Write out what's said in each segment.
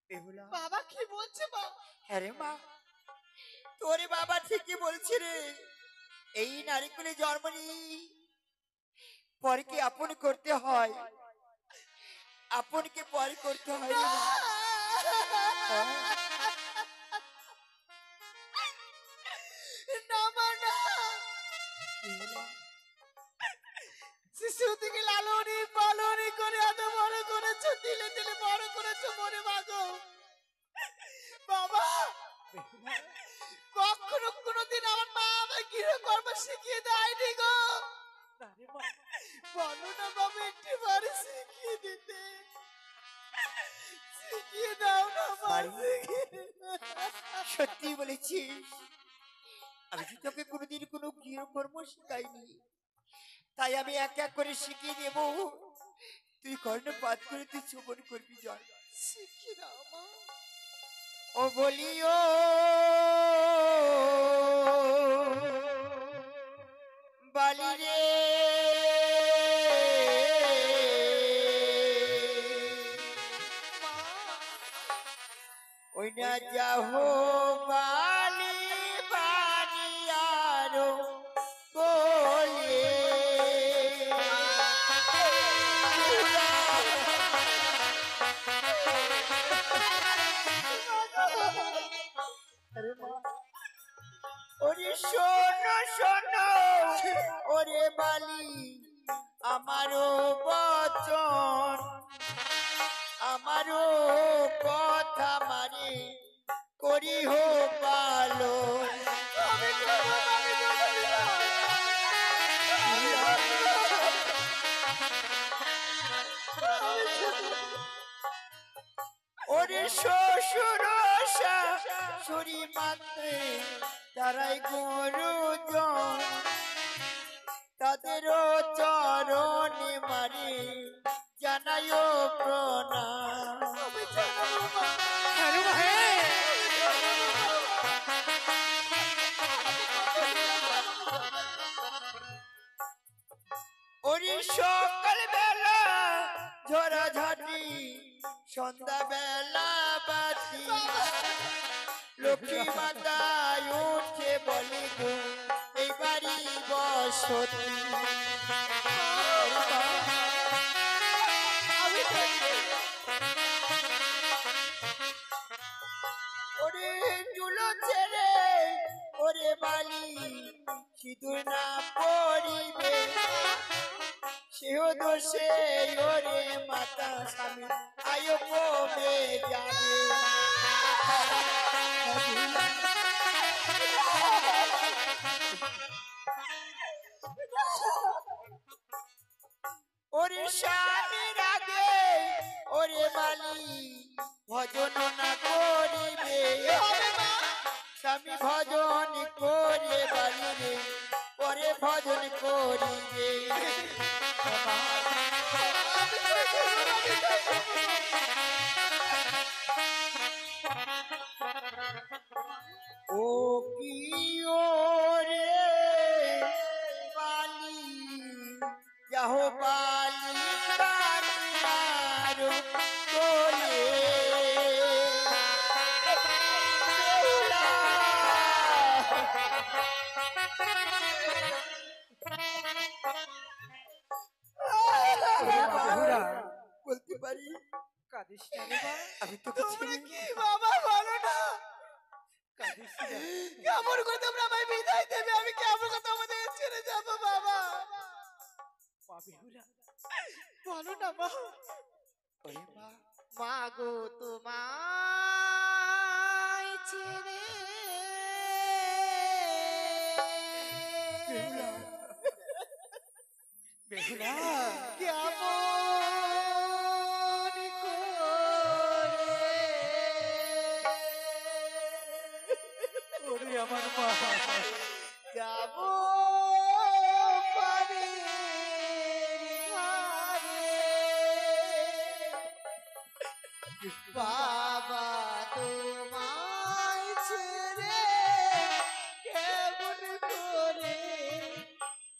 বাবা কি বলছে বাবা? আরে মা, তোরে বাবা ঠিকই বলছে রে। এই নারীকুলে জন্ম নিয়ে পরকে আপন করতে হয়, আপনকে পর করতে হয় রে মা। না মা না, শিশু থেকে লালনি পালনি করে এত বড় করেছো, দিলে দিলে বড় করেছো মনে মাগো বাবা। কখনো কোনোদিন আমার মা আমায় গৃহকর্ম শিখিয়ে দেয়নি গো। বলো না বাবা, একটি বারে শিখিয়ে দিতে, শিখিয়ে দাও না মা। সত্যি বলেছিস, আমি তো তোকে কোনোদিন কোনো গৃহকর্ম শিখাইনি, তাই আমি এক এক করে শিখিয়ে দেব। তুই কর্ণপাত করে তুই চুমন করবি। জল শিখিয়ে দাও মা। ও বলিও বালি রে, ওই না যাহো বালি বানিয়ারো কোলে। ওরে শোনো শোনো ওরে বালি, আমারও বচন, আমারও কথা মানে করি হো পালো। ওরে শ্বশুর শাশুড়ি মাত্রে তারাই গুরুজন, তাদেরও চরণে মারি জানাই প্রণাম। ওরে সকাল বেলা ঝরাঝাটি, সন্ধ্যা বেলা বাতি, লক্ষ্মী মাতা উঠে বলি গো এই বাড়ি বসতি। ওরে চুলো ছেড়ে ওরে বালি, সিঁদুর না পরিবে সেও দোষে ওরে মাতা স্বামী আয়ো কমে যাবে। ওরে স্বামীর আগে ওরে বালি ভজন না করিবে, স্বামী ভজন করে বালি রে পরে ভজন করিবে। ও কি ওরে বালি, যাহো বালি বানিয়ারো কোলে। বলতে পারি কাঁদিস না রে মা। আমি তোকে তোমরা ছেড়ে কি বাবা বলো না, কাঁদিস না। কেমন করে তোমরা আমায় বিদায় দেবে? আমি কেমন করে তোমাদের ছেড়ে যাবো বাবা? বলো না মা। ওরে মা, মা গো তোমায় ছেড়ে বেহুলা কেমন করে ওরে আমার মা, যাব পারি বাবা তোমায় ছেড়ে কেমন করে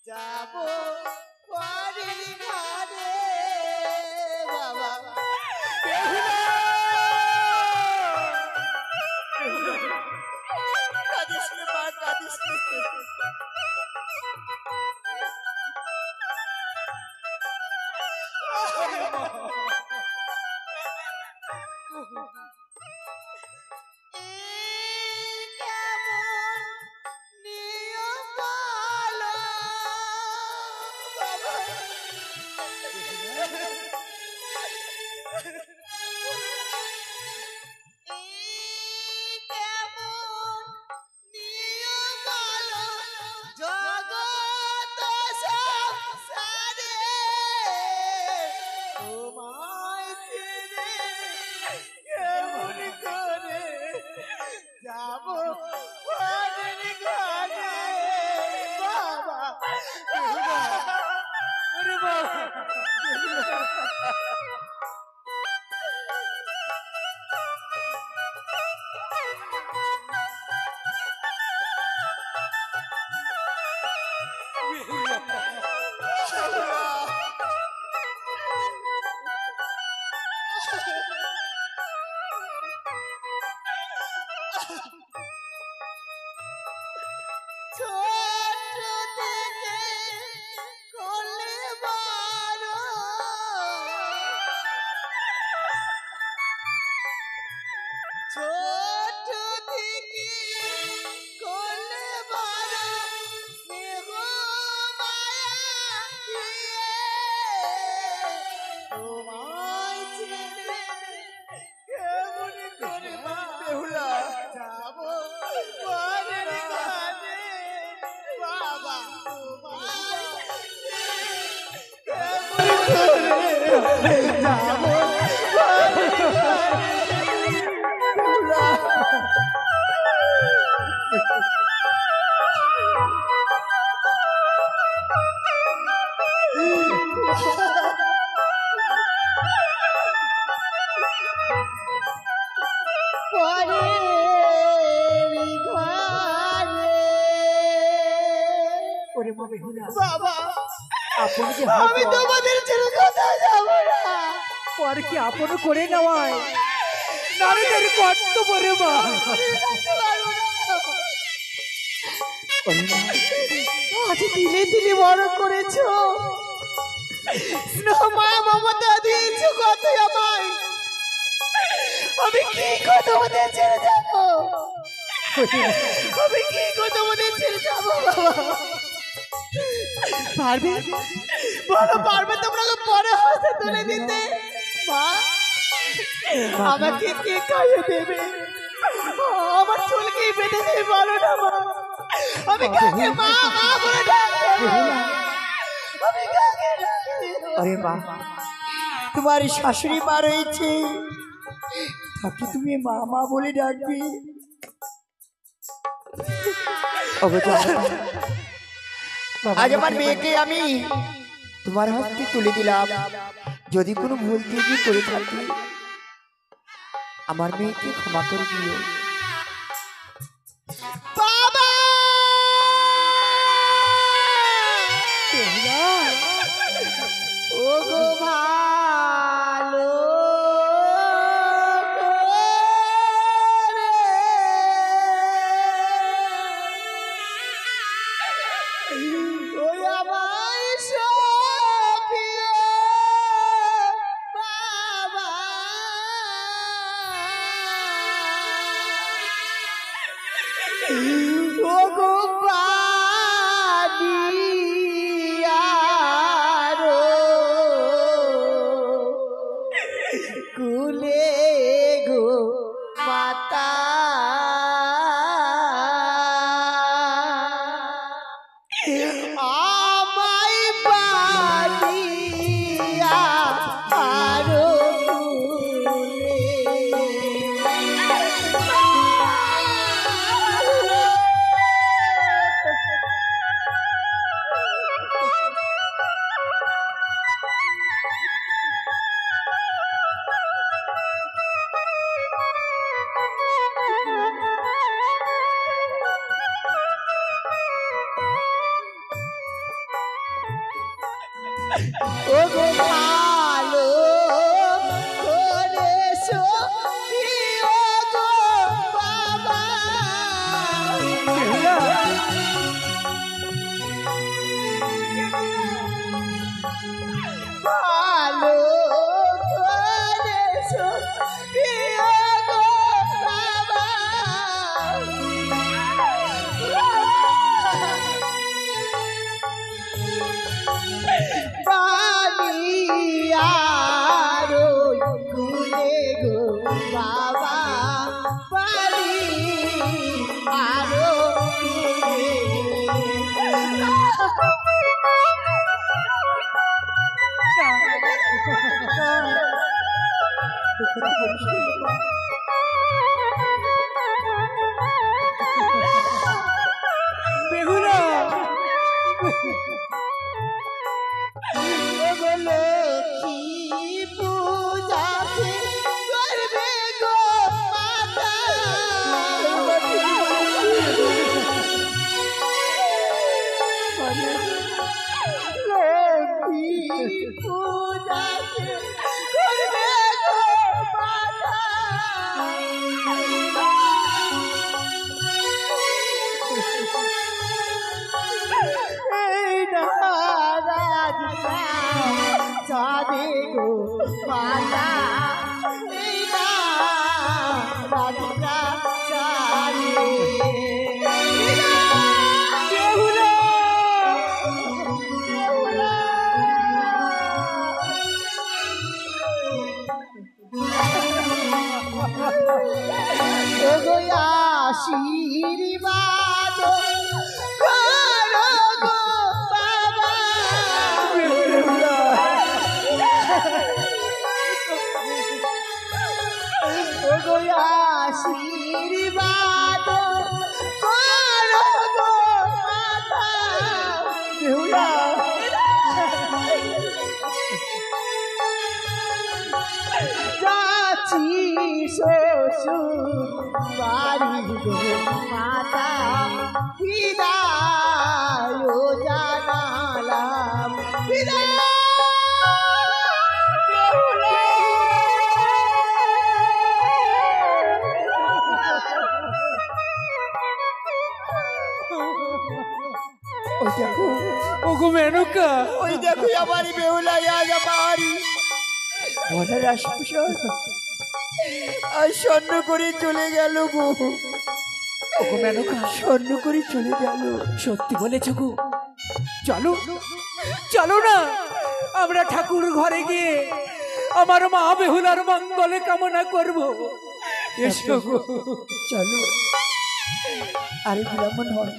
যাব বাড়ির ঘরে বাবা। বাবা আমি তোমাদের ছেড়ে কোথায় যাব না। পরে কি আপন করে নেওয়ায় নারীদের কর্তব্য রে মা। আজ দিলে দিলে বড় করেছো, স্নেহ মায়া মমতা দিয়েছো কত আমায়, আমি কি করে তোমাদের ছেড়ে যাব, আমি কি করে তোমাদের ছেড়ে যাব বাবা। পারবে বলো, পারবে তোমরা পরে হাতে তুলে দিতে? মা আমাকে কে খাইয়ে দেবে, আমার চুলকে বেঁধে দেবে বলো না মা। আমি কাকে মা মা বলে ডাকবো, আমি কাকে ডাকবো? আরে মা, তোমার শাশুড়ি মা রয়েছে, তাকে তুমি মা মা বলে ডাকবে। আজ আমার মেয়েকে আমি তোমার হাতে তুলে দিলাম, যদি কোনো ভুল ত্রুটি করে থাকি আমার মেয়েকে ক্ষমা করে দিও। বাবা ও গো ভালো ওই আমায় সপিয়ে বাবা, ও গো বাদিয়ারো কুলে গো মাতা, আমায় বাদিয়া আরো বেহুলা লক্ষ্মী পূজা করবে গো মাতা লক্ষ্মী পূজা করবে গো মাতা এই নারাজ চাঁদে গো মাতা এই নারাজ চাঁদে বেহুলা আশীর্বাদ করো গো বাবা আশীর্বাদ করো গো মাতা বেহুলা যাচ্ছি শ্বশুর বাড়ি গো মাতা বিদায় জানালাম বিদায় ওই দেখো ওগো মেনকা ওই দেখো আমার বেহুলা আজ আমার মনের আশপাশে আর স্বর্ণ করে চলে গেল গো। ওগো মেনকা স্বর্ণ করে চলে গেল। সত্যি বলেছ গো চলো চলো না আমরা ঠাকুর ঘরে গিয়ে আমার মা বেহুলার মঙ্গলে কামনা করব এসো গো চলো আরে বিলম্ব নয়